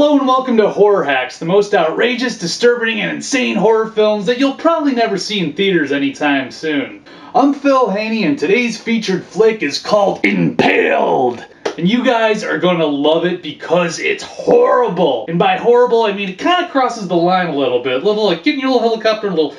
Hello and welcome to Horror Hacks, the most outrageous, disturbing, and insane horror films that you'll probably never see in theaters anytime soon. I'm Phil Haney and today's featured flick is called Impaled. And you guys are going to love it because it's horrible. And by horrible, I mean it kind of crosses the line a little bit. A little like getting your little helicopter and a little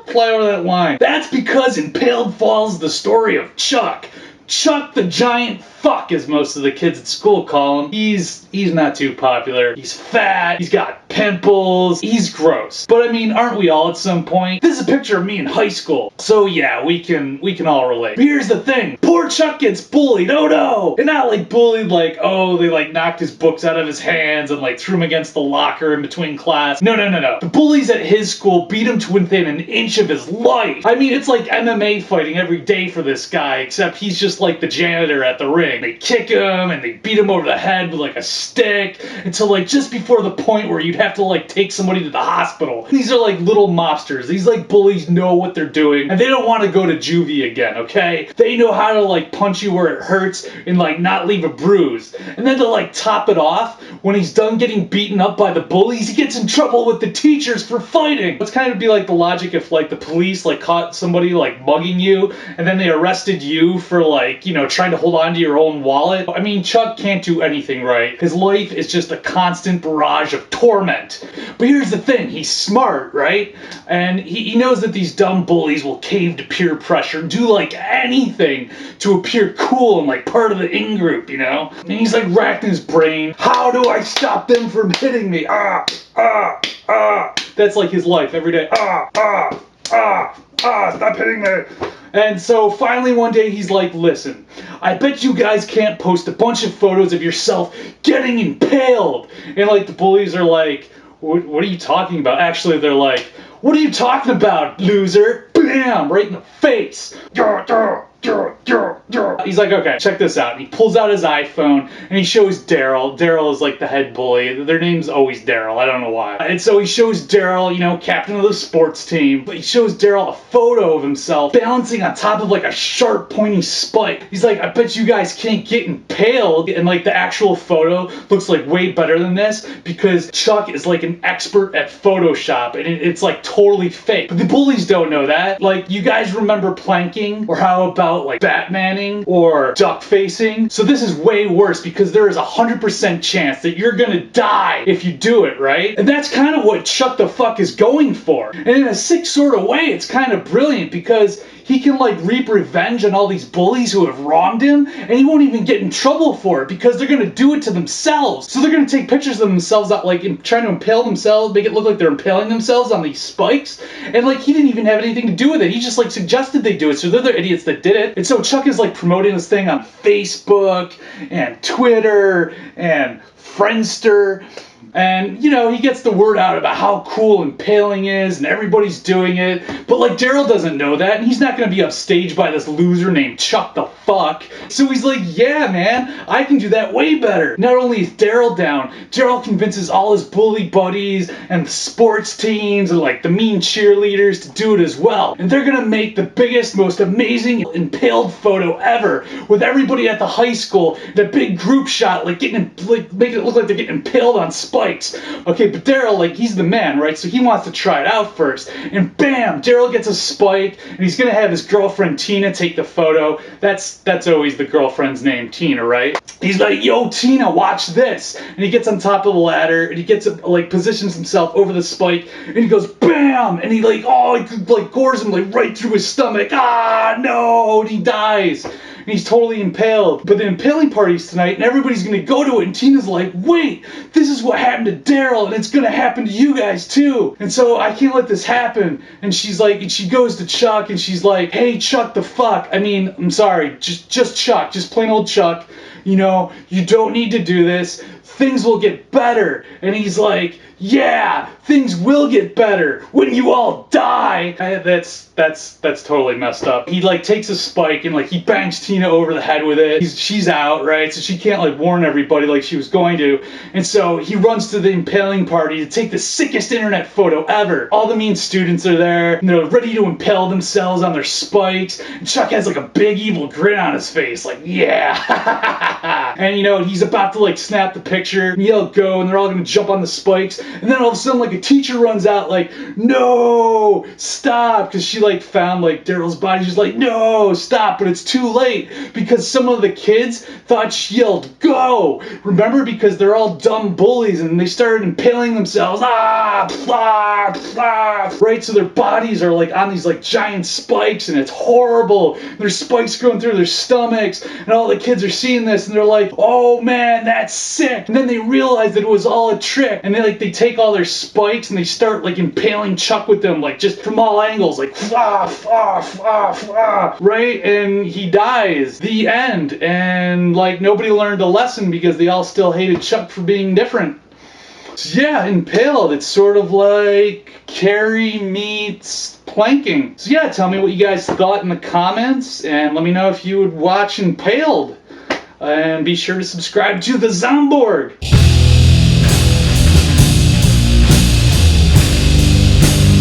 fly over that line. That's because Impaled follows the story of Chuck. Chuck the giant fuck, as most of the kids at school call him. He's not too popular. He's fat, he's got pimples, he's gross. But I mean, aren't we all at some point? This is a picture of me in high school. So yeah, we can all relate. But here's the thing. Poor Chuck gets bullied, oh no! And not like bullied like, oh, they like knocked his books out of his hands and like threw him against the locker in between class. No. The bullies at his school beat him to within an inch of his life. I mean, it's like MMA fighting every day for this guy, except he's just like the janitor at the ring. They kick him and they beat him over the head with like a stick until like just before the point where you'd have to like take somebody to the hospital. These are like little mobsters. These like bullies know what they're doing and they don't want to go to juvie again, okay? They know how to like punch you where it hurts and like not leave a bruise. And then to like top it off, when he's done getting beaten up by the bullies, he gets in trouble with the teachers for fighting. It's kind of be like the logic if like the police like caught somebody like mugging you and then they arrested you for like, you know, trying to hold on to your own wallet. I mean, Chuck can't do anything right. His life is just a constant barrage of torment. But here's the thing, he's smart, right? And he knows that these dumb bullies will cave to peer pressure and do like anything to appear cool and like part of the in-group, you know? And he's like racking his brain. How do I stop them from hitting me? That's like his life every day. Stop hitting me. And so finally one day he's like, listen, I bet you guys can't post a bunch of photos of yourself getting impaled. And like the bullies are like, what are you talking about? Actually, they're like, what are you talking about, loser? Bam! Right in the face. He's like, okay, check this out. And he pulls out his iPhone and he shows Daryl. Daryl is like the head bully. Their name's always Daryl. I don't know why. And so he shows Daryl, you know, captain of the sports team. But he shows Daryl a photo of himself balancing on top of like a sharp, pointy spike. He's like, I bet you guys can't get impaled. And like the actual photo looks like way better than this because Chuck is like an expert at Photoshop and it's like totally fake. But the bullies don't know that. Like, you guys remember planking? Or how about like Batmaning or duck facing? So this is way worse because there is 100% chance that you're gonna die if you do it, right? And that's kind of what Chuck the fuck is going for. And in a sick sort of way, it's kind of brilliant because he can like reap revenge on all these bullies who have wronged him and he won't even get in trouble for it because they're gonna do it to themselves. So they're gonna take pictures of themselves out like trying to impale themselves, make it look like they're impaling themselves on these spikes. And like he didn't even have anything to do with it. He just like suggested they do it. So they're the idiots that did it. And so Chuck is like promoting this thing on Facebook and Twitter and Friendster. And, you know, he gets the word out about how cool impaling is and everybody's doing it. But, like, Daryl doesn't know that and he's not going to be upstaged by this loser named Chuck the fuck. So he's like, yeah, man, I can do that way better. Not only is Daryl down, Daryl convinces all his bully buddies and the sports teams and, like, the mean cheerleaders to do it as well. And they're going to make the biggest, most amazing impaled photo ever with everybody at the high school in a big group shot, like, making it look like they're getting impaled on spikes. Okay, but Daryl, like, he's the man, right? So he wants to try it out first. And bam, Daryl gets a spike, and he's gonna have his girlfriend Tina take the photo. That's always the girlfriend's name, Tina, right? He's like, yo, Tina, watch this. And he gets on top of the ladder, and he gets, like, positions himself over the spike, and he goes, bam! And he, like, he gores him, like, right through his stomach. Ah, no! And he dies. And he's totally impaled. But the impaling party's tonight, and everybody's gonna go to it, and Tina's like, wait, this is what happened to Daryl, and it's gonna happen to you guys too. And so I can't let this happen. And she's like, and she goes to Chuck, and she's like, hey, Chuck the fuck. I mean, I'm sorry, just Chuck, just plain old Chuck. You know, you don't need to do this. Things will get better. And he's like, yeah, things will get better when you all die. That's totally messed up. He like takes a spike and like he bangs Tina over the head with it. She's out, right? So she can't like warn everybody like she was going to. And so he runs to the impaling party to take the sickest internet photo ever. All the mean students are there and they're ready to impale themselves on their spikes. And Chuck has like a big evil grin on his face, like, yeah. And you know, he's about to like snap the picture, and yell go, and they're all gonna jump on the spikes, and then all of a sudden like a teacher runs out like, no, stop, because she like found like Daryl's body. She's like, no, stop, but it's too late because some of the kids thought she yelled go. Remember, because they're all dumb bullies and they started impaling themselves. Right, so their bodies are like on these like giant spikes, and it's horrible. There's spikes going through their stomachs, and all the kids are seeing this, and they're like, oh man, that's sick. And then they realize that it was all a trick, and they take all their spikes and they start like impaling Chuck with them, like just from all angles, like right, and he dies. The end. And like nobody learned a lesson because they all still hated Chuck for being different. So yeah, Impaled, it's sort of like Carrie meets planking. So yeah, tell me what you guys thought in the comments, and let me know if you would watch Impaled. And be sure to subscribe to the Zomborg.